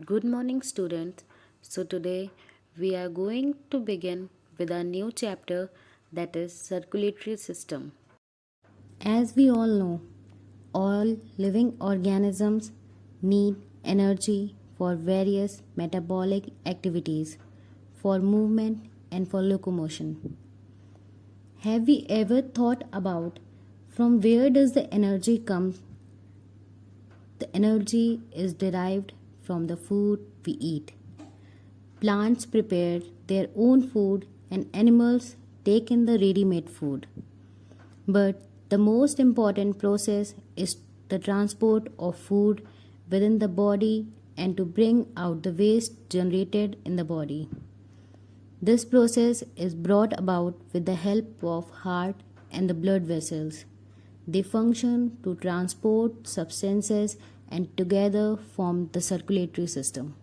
Good morning, students. So, today we are going to begin with a new chapter, that is circulatory system. As we all know, all living organisms need energy for various metabolic activities, for movement and for locomotion. Have we ever thought about from where does the energy come? The energy is derived from the food we eat. Plants prepare their own food and animals take in the ready-made food. But the most important process is the transport of food within the body and to bring out the waste generated in the body. This process is brought about with the help of heart and the blood vessels. They function to transport substances and together form the circulatory system.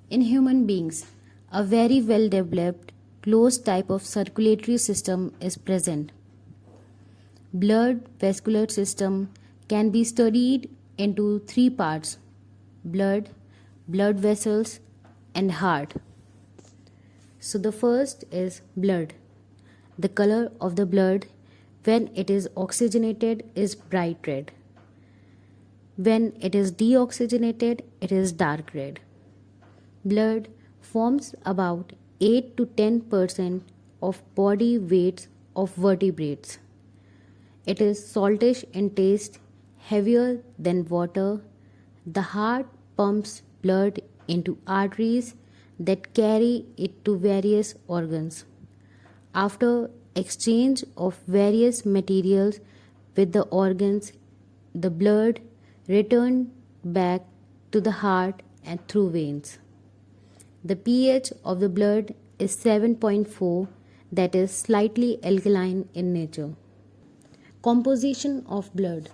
In human beings, a very well developed closed type of circulatory system is present. Blood vascular system can be studied into three parts: blood, blood vessels, and heart. So the first is blood. The color of the blood when it is oxygenated is bright red. When it is deoxygenated, it is dark red. Blood forms about 8 to 10% of body weights of vertebrates. It is saltish in taste, heavier than water. The heart pumps blood into arteries that carry it to various organs. After exchange of various materials with the organs, the blood returns back to the heart and through veins. The pH of the blood is 7.4, that is slightly alkaline in nature. Composition of blood.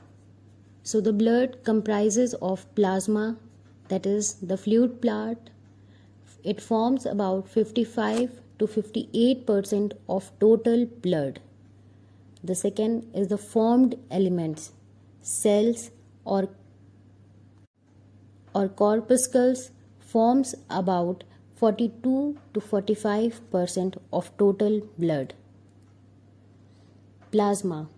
So the blood comprises of plasma, that is the fluid part. It forms about 55 to 58% of total blood. The second is the formed elements, cells or corpuscles forms about 42 to 45% of total blood. Plasma.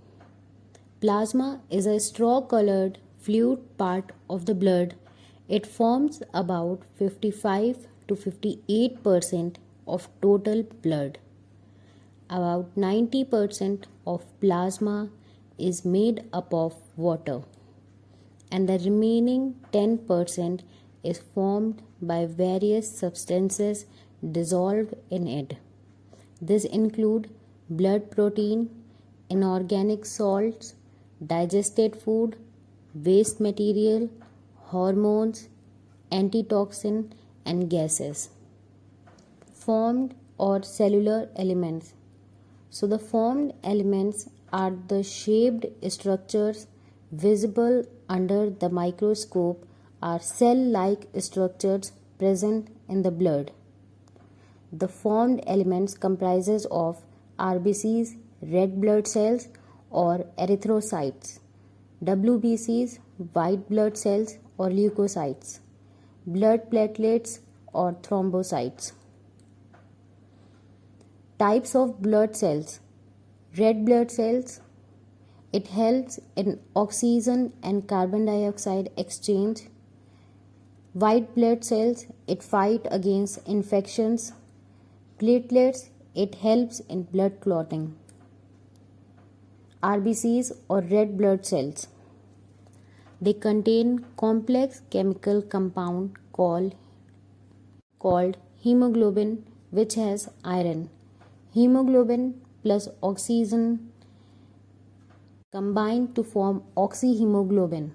Plasma is a straw-colored fluid part of the blood. It forms about 55 to 58% of total blood. About 90% of plasma is made up of water, and the remaining 10% is formed by various substances dissolved in it. This include blood protein, inorganic salts, digested food, waste material, hormones, antitoxin, and gases. Formed or cellular elements. So the formed elements are the shaped structures visible under the microscope are cell-like structures present in the blood. The formed elements comprises of RBCs, red blood cells or erythrocytes, WBCs, white blood cells or leukocytes, blood platelets or thrombocytes. Types of blood cells. Red blood cells, it helps in oxygen and carbon dioxide exchange. White blood cells, it fight against infections. Platelets, it helps in blood clotting. RBCs or red blood cells, they contain complex chemical compound called hemoglobin, which has iron. Hemoglobin plus oxygen combine to form oxyhemoglobin.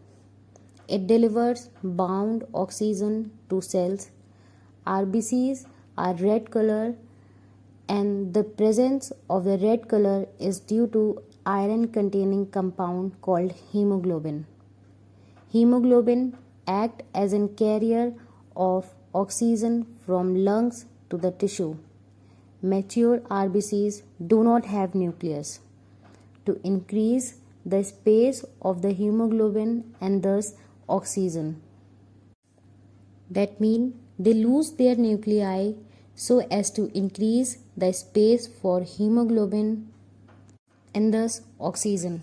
It delivers bound oxygen to cells. RBCs are red color, and the presence of the red color is due to iron containing compound called hemoglobin. Hemoglobin act as a carrier of oxygen from lungs to the tissue. Mature RBCs do not have nucleus. To increase the space of the hemoglobin and thus oxygen. That means they lose their nuclei so as to increase the space for hemoglobin and thus oxygen.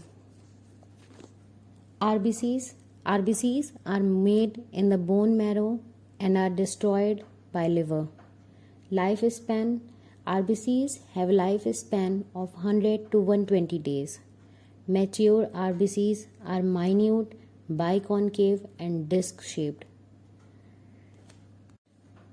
RBCs are made in the bone marrow and are destroyed by liver. Lifespan: RBCs have a lifespan of 100 to 120 days. Mature RBCs are minute, biconcave, and disc shaped.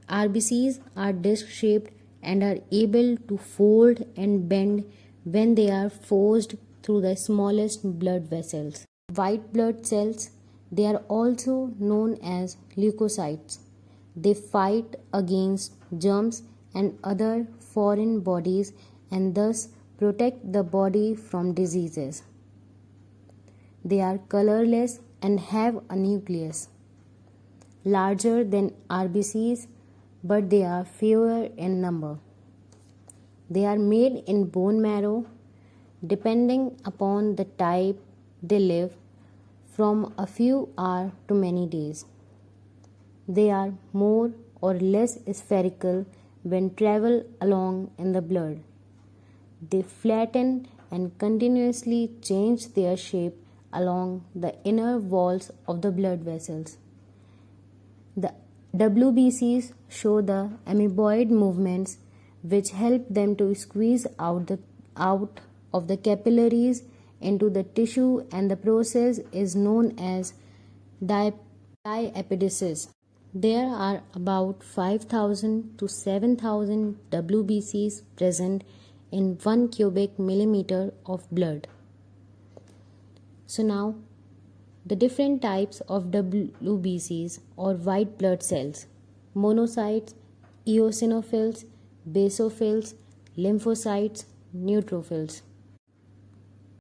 RBCs are disc shaped and are able to fold and bend when they are forced through the smallest blood vessels. White blood cells, they are also known as leukocytes. They fight against germs and other foreign bodies and thus protect the body from diseases. They are colorless and have a nucleus larger than RBCs, but they are fewer in number. They are made in bone marrow. Depending upon the type, they live from a few hours to many days. They are more or less spherical when travel along in the blood. They flatten and continuously change their shape along the inner walls of the blood vessels. The WBCs show the amoeboid movements which help them to squeeze out of the capillaries into the tissue, and the process is known as diapedesis. There are about 5,000 to 7,000 WBCs present in 1 cubic millimeter of blood. So now, the different types of WBCs or white blood cells: monocytes, eosinophils, basophils, lymphocytes, neutrophils.